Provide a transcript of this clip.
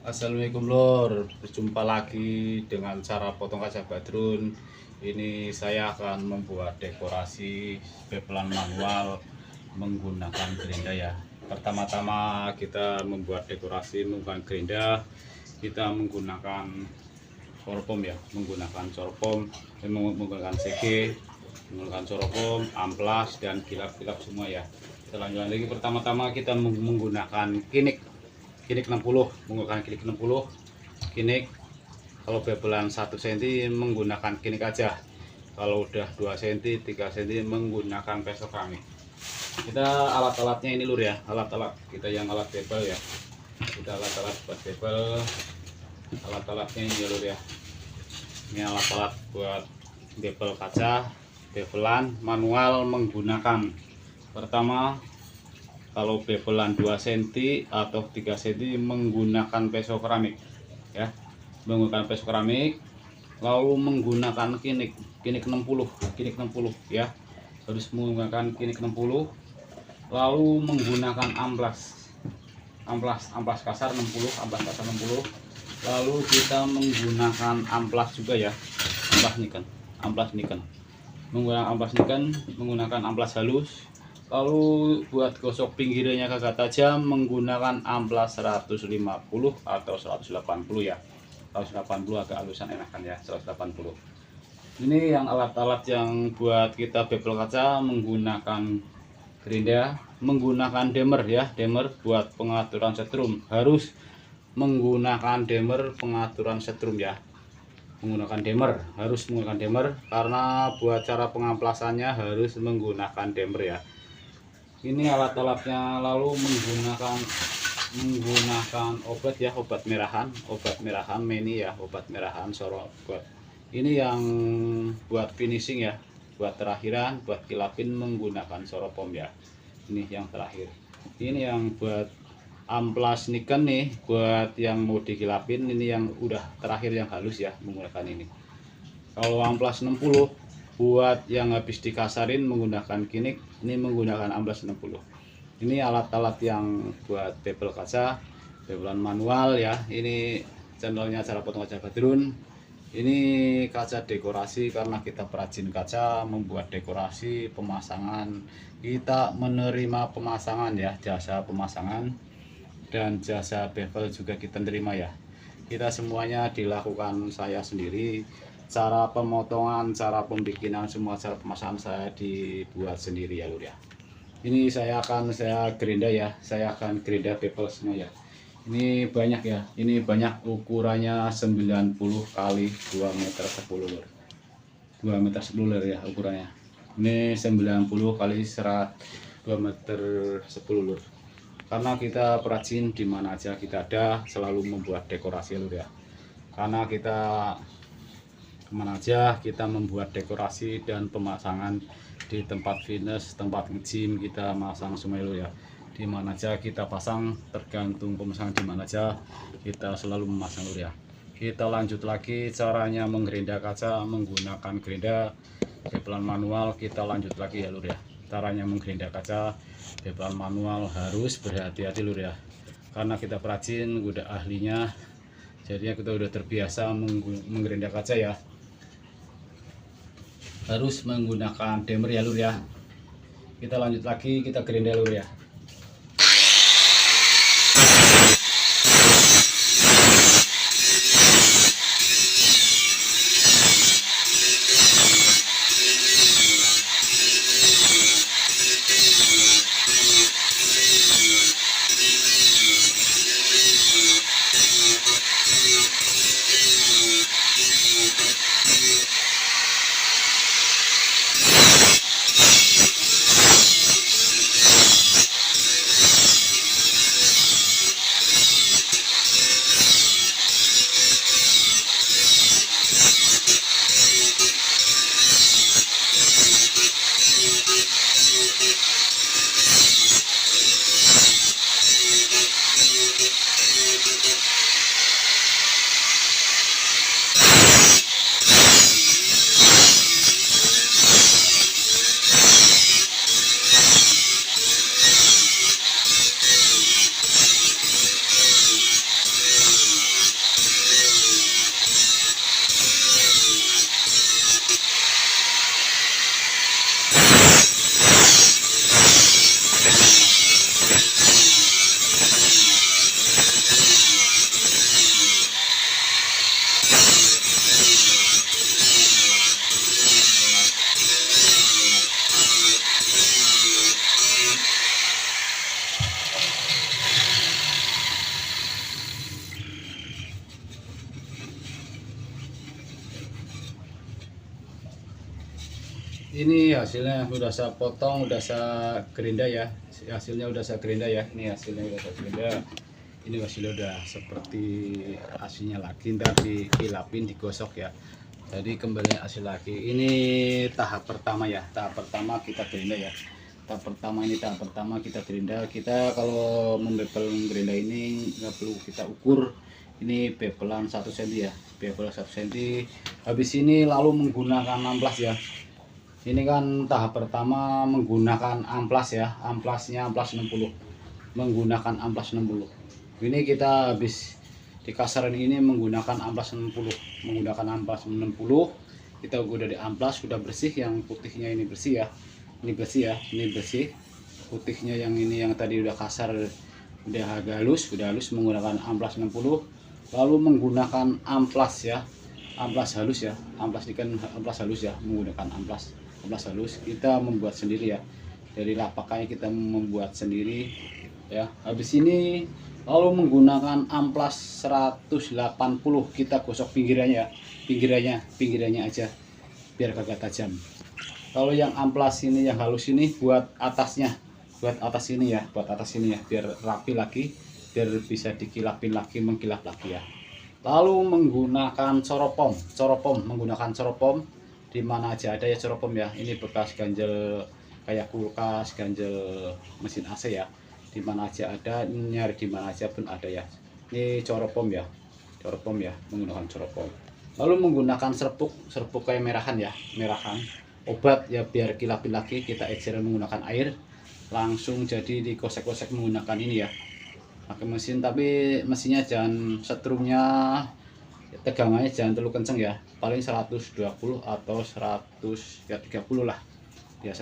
Assalamualaikum Lor, berjumpa lagi dengan cara potong kaca badrun. Ini saya akan membuat dekorasi bebelan manual menggunakan gerinda ya. Pertama-tama kita membuat dekorasi menggunakan gerinda, kita menggunakan sorpom ya, menggunakan CG, menggunakan sorpom, amplas dan kilap-kilap semua ya. Kita lanjutkan lagi. Pertama-tama kita menggunakan kinik 60, menggunakan kinik 60 kinik. Kalau bebelan 1 cm menggunakan kinik aja, kalau udah 2 cm 3 cm menggunakan pesok kami. Kita alat-alatnya ini lur ya, alat-alat kita yang alat bebel ya, kita alat-alat buat bebel. Alat-alatnya ini lur ya, ini alat-alat buat bebel kaca bebelan manual menggunakan. Pertama, kalau bebelan 2 cm atau 3 cm menggunakan pesok keramik ya, menggunakan pesok keramik. Lalu menggunakan kinik 60 ya, harus menggunakan kinik 60. Lalu menggunakan amplas kasar 60, amplas kasar 60. Lalu kita menggunakan amplas juga ya, amplas niken, menggunakan amplas niken, menggunakan amplas halus. Lalu buat gosok pinggirnya kagak tajam menggunakan amplas 150 atau 180 ya. 180 agak halusan enakan ya, 180. Ini yang alat-alat yang buat kita bebel kaca menggunakan gerinda, menggunakan dimmer ya, dimmer buat pengaturan setrum. Harus menggunakan dimmer pengaturan setrum ya. Harus menggunakan dimmer karena buat cara pengamplasannya harus menggunakan dimmer ya. Ini alat-alatnya. Lalu menggunakan obat ya, obat merahan meni ya, obat merahan sorot buat ini yang buat finishing ya, buat terakhiran, buat kilapin menggunakan soropom ya. Ini yang terakhir. Ini yang buat amplas niken nih, buat yang mau dikilapin. Ini yang udah terakhir yang halus ya, menggunakan ini. Kalau amplas 60 buat yang habis dikasarin menggunakan kinik, ini menggunakan amplas 60. Ini alat-alat yang buat bebel kaca bebelan manual ya. Ini channelnya cara potong kaca badrun. Ini kaca dekorasi karena kita perajin kaca, membuat dekorasi pemasangan. Kita menerima pemasangan ya, jasa pemasangan dan jasa bevel juga kita terima ya. Kita semuanya dilakukan saya sendiri. Cara pemotongan, cara pembikinan, semua cara pemasangan saya dibuat sendiri ya lur ya. Ini saya gerinda ya, saya akan gerinda bevel semua ya. Ini banyak ya, ini banyak, ukurannya 90 kali 2 meter 10 lur, 2 meter 10 lur ya ukurannya. Ini 90 kali 2 meter 10 lur. Karena kita perajin di mana aja kita ada, selalu membuat dekorasi lur ya. Karena kita kemana aja kita membuat dekorasi dan pemasangan, di tempat fitness, tempat nge-gym kita masang semua ya. Di mana aja kita pasang, tergantung pemasangan di mana aja kita selalu memasang lur ya. Kita lanjut lagi caranya menggerinda kaca menggunakan gerinda bebelan manual. Kita lanjut lagi ya lur ya, caranya menggerinda kaca bebelan manual. Harus berhati-hati lur ya, karena kita perajin udah ahlinya, jadinya kita udah terbiasa menggerinda kaca ya. Harus menggunakan dimmer ya lur ya. Kita lanjut lagi, kita gerinda lur ya. Ini hasilnya udah saya potong, udah saya gerinda ya. Hasilnya udah saya gerinda ya. Ini hasilnya udah saya gerinda. Ini hasilnya udah seperti aslinya lagi, ntar dikilapin, digosok ya. Jadi kembali hasil lagi. Ini tahap pertama ya. Tahap pertama kita gerinda ya. Tahap pertama kita gerinda. Kita kalau membepel gerinda ini nggak perlu kita ukur. Ini bepelan 1 cm ya. Bepel 1 cm. Habis ini lalu menggunakan amplas ya. Ini kan tahap pertama menggunakan amplas ya, amplasnya amplas 60, menggunakan amplas 60. Ini kita habis di kasaran ini menggunakan amplas 60, menggunakan amplas 60. Kita udah di amplas, sudah bersih, yang putihnya ini bersih ya, ini bersih ya, ini bersih. Putihnya yang ini yang tadi udah kasar, udah agak halus, menggunakan amplas 60. Lalu menggunakan amplas ya, amplas halus ya, amplas ini kan amplas halus ya, menggunakan amplas halus kita membuat sendiri ya, dari lapakannya kita membuat sendiri ya. Habis ini lalu menggunakan amplas 180 kita gosok pinggirannya aja biar kagak tajam. Kalau yang amplas ini yang halus ini buat atasnya, buat atas ini ya, biar rapi lagi, biar bisa dikilapin lagi, mengkilap lagi ya. Lalu menggunakan coropom, menggunakan coropom di mana aja ada ya coropom ya. Ini bekas ganjel kayak kulkas, ganjel mesin AC ya. Di mana aja ada, nyari di mana aja pun ada ya. Ini coropom ya, menggunakan coropom. Lalu menggunakan serbuk kayak merahan ya, obat ya, biar kilapin lagi. Kita eceran menggunakan air, langsung jadi dikosek-kosek menggunakan ini ya, pakai mesin. Tapi mesinnya jangan setrumnya, tegangannya jangan terlalu kenceng ya, paling 120 atau 130 lah.